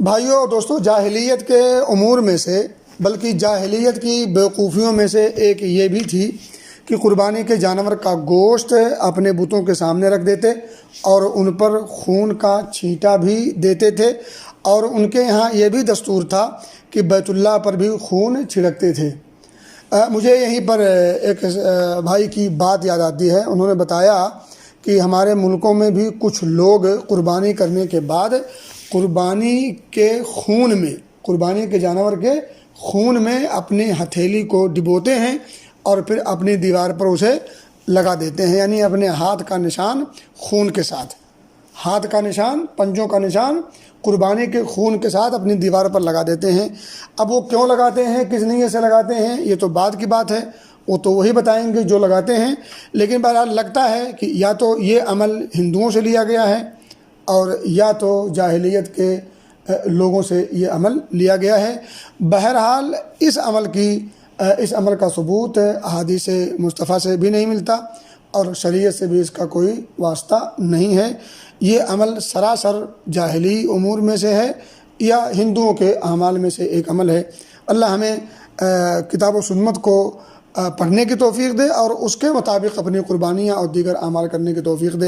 بھائیوں اور دوستوں، جاہلیت کے امور میں سے بلکہ جاہلیت کی بیوقوفیوں میں سے ایک یہ بھی تھی کہ قربانی کے جانور کا گوشت اپنے بتوں کے سامنے رکھ دیتے اور ان پر خون کا چھینٹا بھی دیتے تھے، اور ان کے یہاں یہ بھی دستور تھا کہ بیت اللہ پر بھی خون چھڑکتے تھے۔ مجھے یہیں پر ایک بھائی کی بات یاد آتی ہے۔ انہوں نے بتایا کہ ہمارے ملکوں میں بھی کچھ لوگ قربانی کرنے کے بعد قربانی کے خون میں، قربانی کے جانور کے خون میں اپنی ہتھیلی کو ڈبوتے ہیں اور پھر اپنی دیوار پر اسے لگا دیتے ہیں، یعنی اپنے ہاتھ کا نشان خون کے ساتھ، ہاتھ کا نشان، پنجوں کا نشان قربانی کے خون کے ساتھ اپنی دیوار پر لگا دیتے ہیں۔ اب وہ کیوں لگاتے ہیں، کس نیت سے لگاتے ہیں، یہ تو بعد کی بات ہے، وہ تو وہی بتائیں گے جو لگاتے ہیں۔ لیکن بہرحال لگتا ہے کہ یا تو یہ عمل ہندوؤں سے لیا گیا ہے اور یا تو جاہلیت کے لوگوں سے یہ عمل لیا گیا ہے۔ بہرحال اس عمل کا ثبوت احادیث مصطفیٰ سے بھی نہیں ملتا اور شریعت سے بھی اس کا کوئی واسطہ نہیں ہے۔ یہ عمل سراسر جاہلی امور میں سے ہے یا ہندوؤں کے اعمال میں سے ایک عمل ہے۔ اللہ ہمیں کتاب و سنت کو پڑھنے کی توفیق دے اور اس کے مطابق اپنی قربانیاں اور دیگر اعمال کرنے کی توفیق دے۔